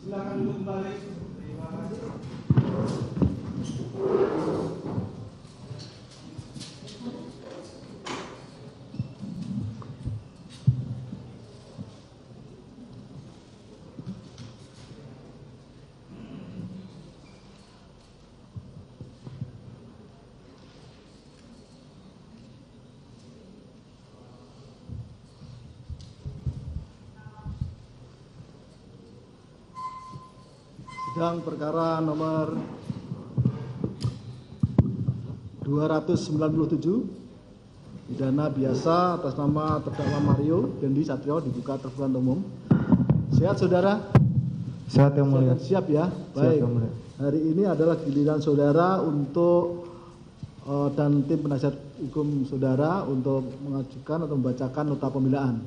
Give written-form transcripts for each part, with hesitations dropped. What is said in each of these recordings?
Silakan duduk kembali. Terima kasih. Sidang perkara nomor 297 pidana biasa atas nama terdakwa Mario Dendi Satrio dibuka terbuka untuk umum. Sehat saudara? Sehat yang mulia. Siap ya? Siap Baik. yang mulia. Hari ini adalah giliran saudara untuk dan tim penasihat hukum saudara untuk mengajukan atau membacakan nota pembelaan.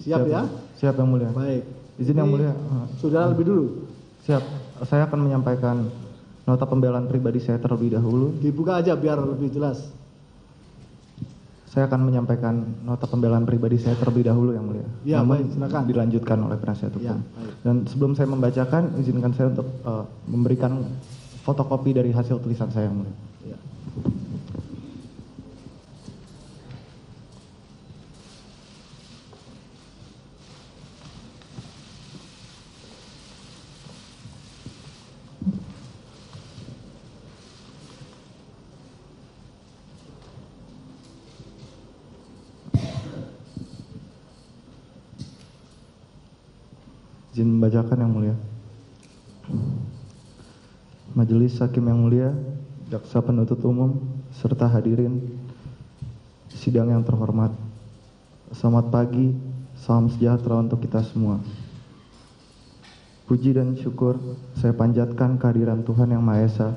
Siap ya? Siap yang mulia. Baik. Izin yang mulia. Saudara lebih dulu. Siap. Saya akan menyampaikan nota pembelaan pribadi saya terlebih dahulu. Dibuka aja biar lebih jelas. Saya akan menyampaikan nota pembelaan pribadi saya terlebih dahulu yang mulia. Ya, Namun baik, silakan. dilanjutkan oleh penasihat hukum. Ya, baik. Dan sebelum saya membacakan, izinkan saya untuk memberikan fotokopi dari hasil tulisan saya yang mulia. Ya. Izin membacakan yang mulia. Majelis Hakim yang mulia, jaksa penuntut umum, serta hadirin sidang yang terhormat. Selamat pagi, salam sejahtera untuk kita semua. Puji dan syukur saya panjatkan kehadiran Tuhan Yang Maha Esa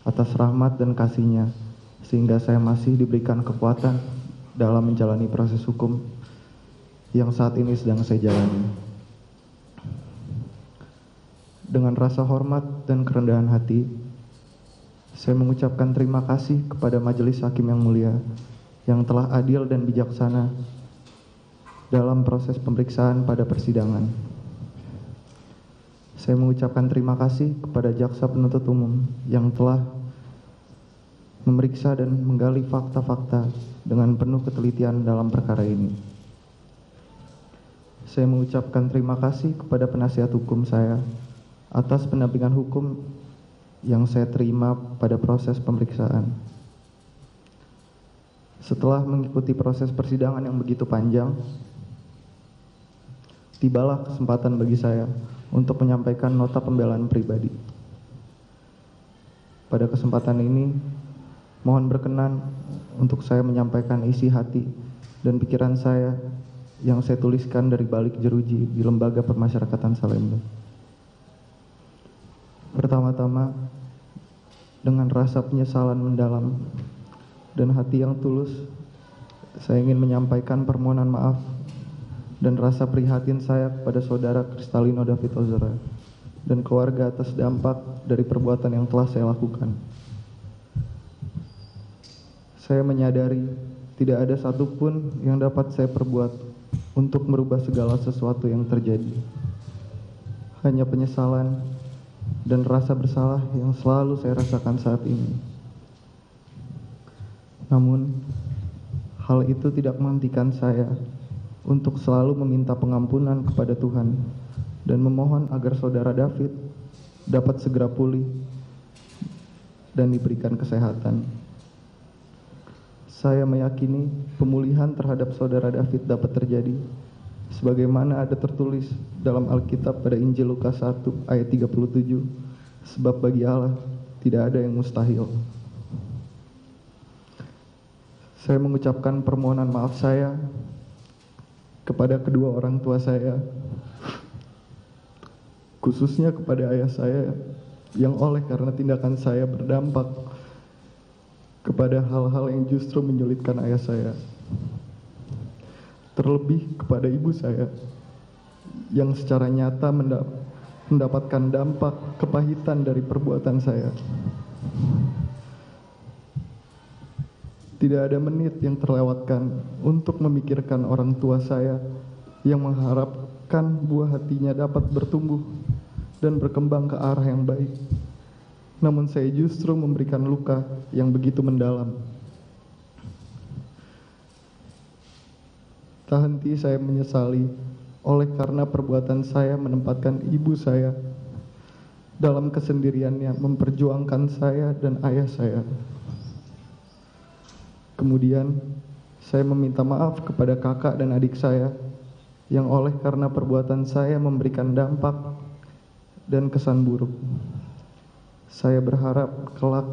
atas rahmat dan kasih-Nya, sehingga saya masih diberikan kekuatan dalam menjalani proses hukum yang saat ini sedang saya jalani. Dengan rasa hormat dan kerendahan hati, saya mengucapkan terima kasih kepada Majelis Hakim yang mulia yang telah adil dan bijaksana dalam proses pemeriksaan pada persidangan. Saya mengucapkan terima kasih kepada jaksa penuntut umum yang telah memeriksa dan menggali fakta-fakta dengan penuh ketelitian dalam perkara ini. Saya mengucapkan terima kasih kepada penasihat hukum saya atas pendampingan hukum yang saya terima pada proses pemeriksaan. Setelah mengikuti proses persidangan yang begitu panjang, tibalah kesempatan bagi saya untuk menyampaikan nota pembelaan pribadi. Pada kesempatan ini, mohon berkenan untuk saya menyampaikan isi hati dan pikiran saya yang saya tuliskan dari balik jeruji di Lembaga Permasyarakatan Salemba. Pertama-tama, dengan rasa penyesalan mendalam dan hati yang tulus, saya ingin menyampaikan permohonan maaf dan rasa prihatin saya kepada saudara Kristalino David Ozora dan keluarga atas dampak dari perbuatan yang telah saya lakukan. Saya menyadari tidak ada satupun yang dapat saya perbuat untuk merubah segala sesuatu yang terjadi. Hanya penyesalan dan rasa bersalah yang selalu saya rasakan saat ini. Namun, hal itu tidak menghentikan saya untuk selalu meminta pengampunan kepada Tuhan dan memohon agar saudara David dapat segera pulih dan diberikan kesehatan. Saya meyakini pemulihan terhadap saudara David dapat terjadi sebagaimana ada tertulis dalam Alkitab pada Injil Lukas 1 ayat 37, sebab bagi Allah tidak ada yang mustahil. Saya mengucapkan permohonan maaf saya kepada kedua orang tua saya, khususnya kepada ayah saya yang oleh karena tindakan saya berdampak kepada hal-hal yang justru menyulitkan ayah saya. Terlebih kepada ibu saya yang secara nyata mendapatkan dampak kepahitan dari perbuatan saya. Tidak ada menit yang terlewatkan untuk memikirkan orang tua saya yang membiarkan buah hatinya dapat bertumbuh dan berkembang ke arah yang baik. Namun saya justru memberikan luka yang begitu mendalam. Tak henti saya menyesali oleh karena perbuatan saya menempatkan ibu saya dalam kesendiriannya memperjuangkan saya dan ayah saya. Kemudian saya meminta maaf kepada kakak dan adik saya yang oleh karena perbuatan saya memberikan dampak dan kesan buruk. Saya berharap kelak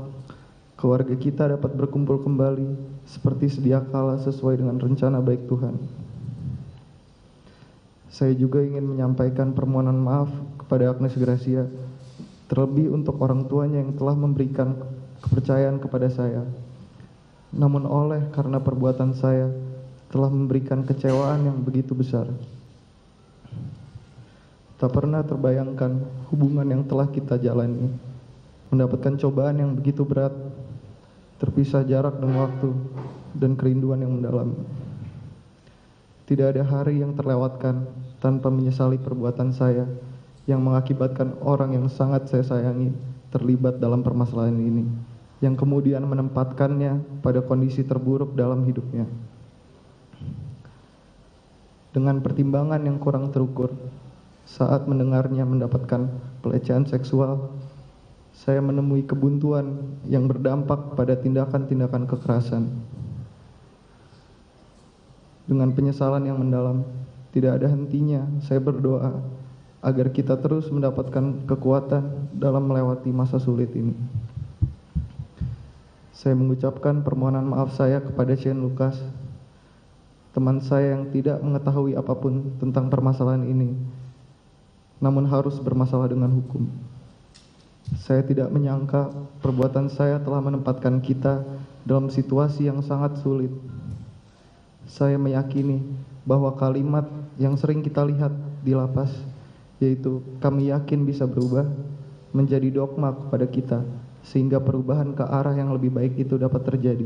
keluarga kita dapat berkumpul kembali seperti sedia kala sesuai dengan rencana baik Tuhan. Saya juga ingin menyampaikan permohonan maaf kepada Agnes Gracia, terlebih untuk orang tuanya yang telah memberikan kepercayaan kepada saya. Namun oleh karena perbuatan saya telah memberikan kecewaan yang begitu besar. Tak pernah terbayangkan hubungan yang telah kita jalani mendapatkan cobaan yang begitu berat, terpisah jarak dan waktu, dan kerinduan yang mendalam. Tidak ada hari yang terlewatkan tanpa menyesali perbuatan saya yang mengakibatkan orang yang sangat saya sayangi terlibat dalam permasalahan ini, yang kemudian menempatkannya pada kondisi terburuk dalam hidupnya. Dengan pertimbangan yang kurang terukur, saat mendengarnya mendapatkan pelecehan seksual, saya menemui kebuntuan yang berdampak pada tindakan-tindakan kekerasan. Dengan penyesalan yang mendalam, tidak ada hentinya saya berdoa agar kita terus mendapatkan kekuatan dalam melewati masa sulit ini. Saya mengucapkan permohonan maaf saya kepada Shane Lucas, teman saya yang tidak mengetahui apapun tentang permasalahan ini, namun harus bermasalah dengan hukum. Saya tidak menyangka perbuatan saya telah menempatkan kita dalam situasi yang sangat sulit. Saya meyakini bahwa kalimat yang sering kita lihat di lapas, yaitu kami yakin bisa berubah, menjadi dogma kepada kita, sehingga perubahan ke arah yang lebih baik itu dapat terjadi.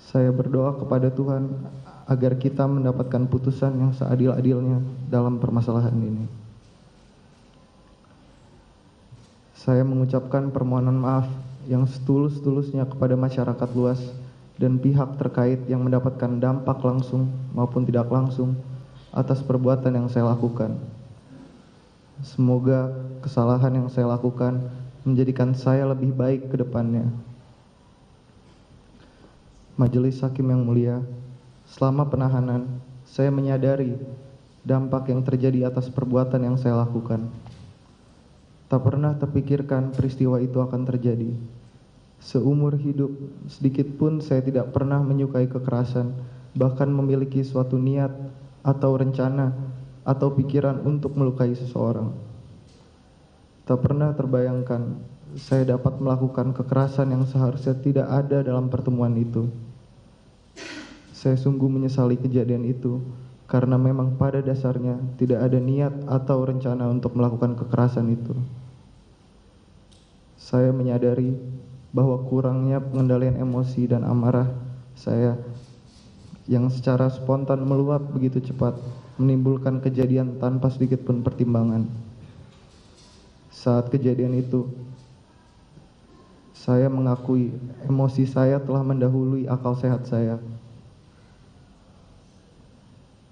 Saya berdoa kepada Tuhan agar kita mendapatkan putusan yang seadil-adilnya dalam permasalahan ini. Saya mengucapkan permohonan maaf yang setulus-tulusnya kepada masyarakat luas dan pihak terkait yang mendapatkan dampak langsung maupun tidak langsung atas perbuatan yang saya lakukan. Semoga kesalahan yang saya lakukan menjadikan saya lebih baik ke depannya. Majelis Hakim yang mulia, selama penahanan, saya menyadari dampak yang terjadi atas perbuatan yang saya lakukan. Tak pernah terpikirkan peristiwa itu akan terjadi. Seumur hidup, sedikit pun saya tidak pernah menyukai kekerasan, bahkan memiliki suatu niat atau rencana atau pikiran untuk melukai seseorang. Tak pernah terbayangkan saya dapat melakukan kekerasan yang seharusnya tidak ada dalam pertemuan itu. Saya sungguh menyesali kejadian itu, karena memang pada dasarnya tidak ada niat atau rencana untuk melakukan kekerasan itu. Saya menyadari bahwa kurangnya pengendalian emosi dan amarah saya yang secara spontan meluap begitu cepat menimbulkan kejadian tanpa sedikit pun pertimbangan. Saat kejadian itu, saya mengakui emosi saya telah mendahului akal sehat saya.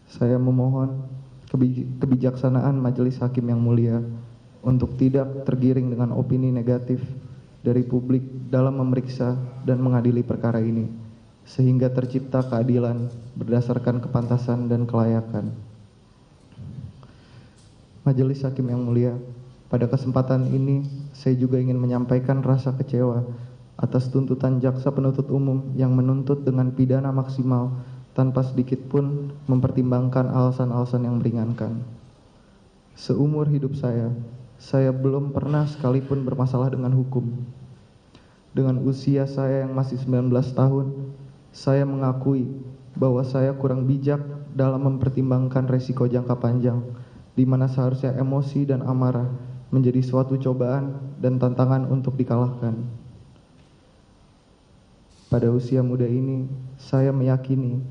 Saya memohon kebijaksanaan Majelis Hakim yang mulia untuk tidak tergiring dengan opini negatif dari publik dalam memeriksa dan mengadili perkara ini, sehingga tercipta keadilan berdasarkan kepantasan dan kelayakan. Majelis Hakim yang mulia, pada kesempatan ini saya juga ingin menyampaikan rasa kecewa atas tuntutan jaksa penuntut umum yang menuntut dengan pidana maksimal tanpa sedikit pun mempertimbangkan alasan-alasan yang meringankan. Seumur hidup saya belum pernah sekalipun bermasalah dengan hukum. Dengan usia saya yang masih 19 tahun, saya mengakui bahwa saya kurang bijak dalam mempertimbangkan resiko jangka panjang, di mana seharusnya emosi dan amarah menjadi suatu cobaan dan tantangan untuk dikalahkan. Pada usia muda ini, saya meyakini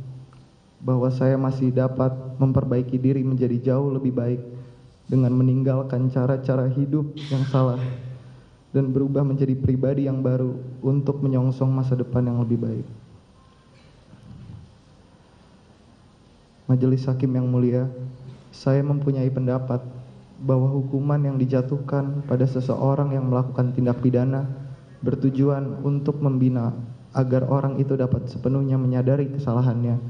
bahwa saya masih dapat memperbaiki diri menjadi jauh lebih baik dengan meninggalkan cara-cara hidup yang salah dan berubah menjadi pribadi yang baru untuk menyongsong masa depan yang lebih baik. Majelis Hakim yang mulia, saya mempunyai pendapat bahwa hukuman yang dijatuhkan pada seseorang yang melakukan tindak pidana bertujuan untuk membina agar orang itu dapat sepenuhnya menyadari kesalahannya,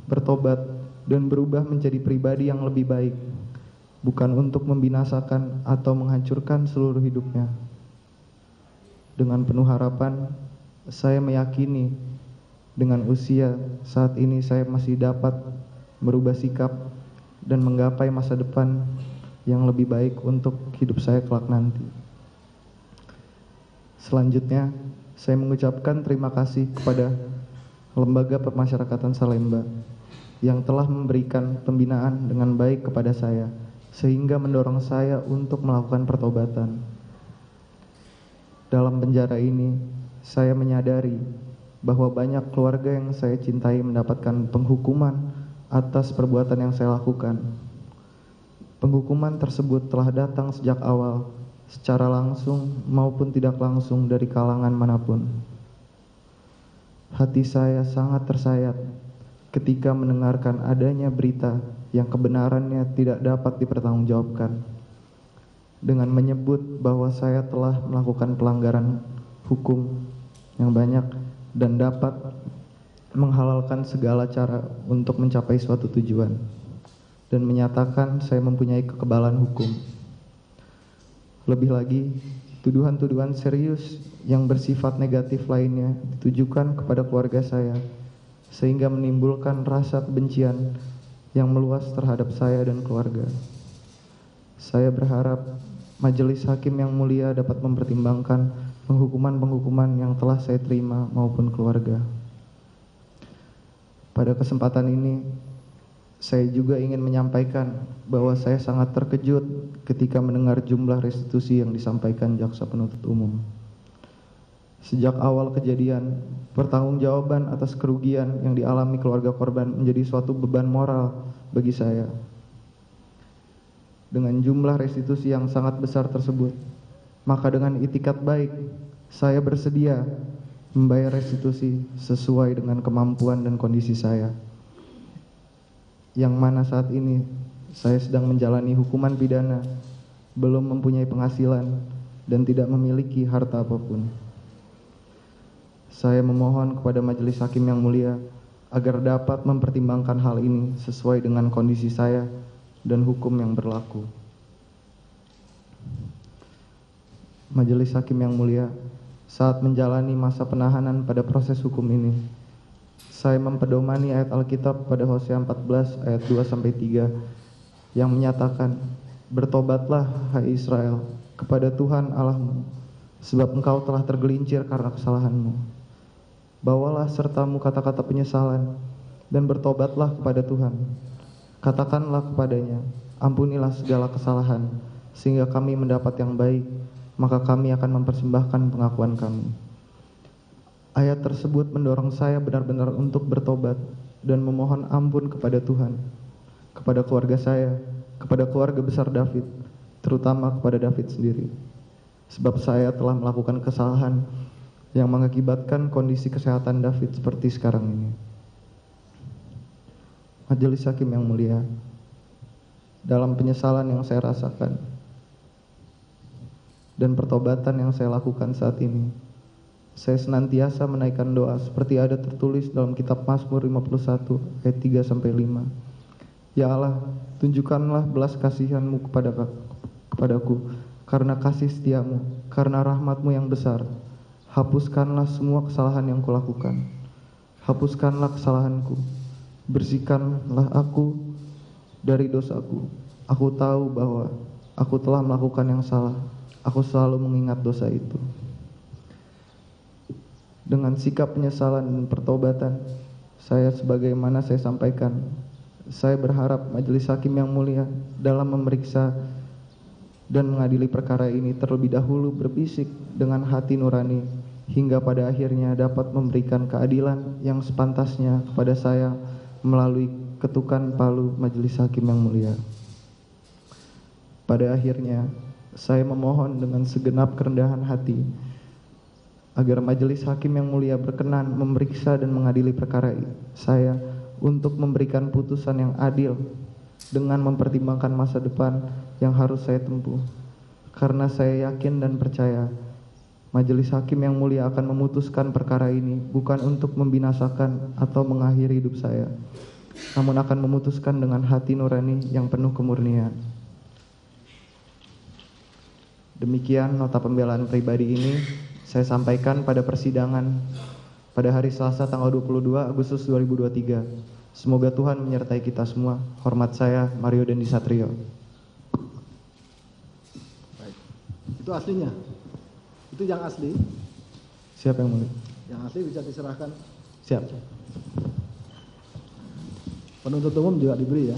bertobat, dan berubah menjadi pribadi yang lebih baik, bukan untuk membinasakan atau menghancurkan seluruh hidupnya. Dengan penuh harapan, saya meyakini dengan usia saat ini saya masih dapat merubah sikap dan menggapai masa depan yang lebih baik untuk hidup saya kelak nanti. Selanjutnya, saya mengucapkan terima kasih kepada Lembaga Permasyarakatan Salemba yang telah memberikan pembinaan dengan baik kepada saya, sehingga mendorong saya untuk melakukan pertobatan. Dalam penjara ini, saya menyadari bahwa banyak keluarga yang saya cintai mendapatkan penghukuman atas perbuatan yang saya lakukan. Penghukuman tersebut telah datang sejak awal, secara langsung maupun tidak langsung dari kalangan manapun. Hati saya sangat tersayat ketika mendengarkan adanya berita yang kebenarannya tidak dapat dipertanggungjawabkan, dengan menyebut bahwa saya telah melakukan pelanggaran hukum yang banyak dan dapat menghalalkan segala cara untuk mencapai suatu tujuan, dan menyatakan saya mempunyai kekebalan hukum. Lebih lagi, tuduhan-tuduhan serius yang bersifat negatif lainnya ditujukan kepada keluarga saya, sehingga menimbulkan rasa kebencian yang meluas terhadap saya dan keluarga. Saya berharap Majelis Hakim yang mulia dapat mempertimbangkan penghukuman-penghukuman yang telah saya terima maupun keluarga. Pada kesempatan ini, saya juga ingin menyampaikan bahwa saya sangat terkejut ketika mendengar jumlah restitusi yang disampaikan jaksa penuntut umum. Sejak awal kejadian, pertanggungjawaban atas kerugian yang dialami keluarga korban menjadi suatu beban moral bagi saya. Dengan jumlah restitusi yang sangat besar tersebut, maka dengan itikat baik, saya bersedia membayar restitusi sesuai dengan kemampuan dan kondisi saya, yang mana saat ini saya sedang menjalani hukuman pidana, belum mempunyai penghasilan, dan tidak memiliki harta apapun. Saya memohon kepada Majelis Hakim yang mulia agar dapat mempertimbangkan hal ini sesuai dengan kondisi saya dan hukum yang berlaku. Majelis Hakim yang mulia, saat menjalani masa penahanan pada proses hukum ini, saya mempedomani ayat Alkitab pada Hosea 14 ayat 2-3 yang menyatakan, "Bertobatlah, hai Israel, kepada Tuhan Allahmu, sebab engkau telah tergelincir karena kesalahanmu. Bawalah sertamu kata-kata penyesalan, dan bertobatlah kepada Tuhan. Katakanlah kepadanya, ampunilah segala kesalahan, sehingga kami mendapat yang baik, maka kami akan mempersembahkan pengakuan kami." Ayat tersebut mendorong saya benar-benar untuk bertobat dan memohon ampun kepada Tuhan, kepada keluarga saya, kepada keluarga besar David, terutama kepada David sendiri. Sebab saya telah melakukan kesalahan yang mengakibatkan kondisi kesehatan David seperti sekarang ini. Majelis Hakim yang mulia, dalam penyesalan yang saya rasakan dan pertobatan yang saya lakukan saat ini, saya senantiasa menaikkan doa seperti ada tertulis dalam kitab Mazmur 51 ayat 3-5. Ya Allah, tunjukkanlah belas kasihan-Mu kepadaku, karena kasih setiamu, karena rahmat-Mu yang besar. Hapuskanlah semua kesalahan yang kulakukan. Hapuskanlah kesalahanku. Bersihkanlah aku dari dosaku. Aku tahu bahwa aku telah melakukan yang salah. Aku selalu mengingat dosa itu. Dengan sikap penyesalan dan pertobatan, saya sebagaimana saya sampaikan, saya berharap Majelis Hakim yang mulia dalam memeriksa dan mengadili perkara ini terlebih dahulu berbisik dengan hati nurani, hingga pada akhirnya dapat memberikan keadilan yang sepantasnya kepada saya melalui ketukan palu majelis hakim yang mulia. Pada akhirnya, saya memohon dengan segenap kerendahan hati agar majelis hakim yang mulia berkenan memeriksa dan mengadili perkara saya untuk memberikan putusan yang adil dengan mempertimbangkan masa depan yang harus saya tempuh. Karena saya yakin dan percaya majelis hakim yang mulia akan memutuskan perkara ini bukan untuk membinasakan atau mengakhiri hidup saya, namun akan memutuskan dengan hati nurani yang penuh kemurnian. Demikian nota pembelaan pribadi ini saya sampaikan pada persidangan pada hari Selasa tanggal 22 Agustus 2023. Semoga Tuhan menyertai kita semua. Hormat saya, Mario Dendi Satrio. Baik. Itu aslinya. Itu yang asli. Siap yang mulia? Yang asli bisa diserahkan. Siap. Penuntut umum juga diberi ya.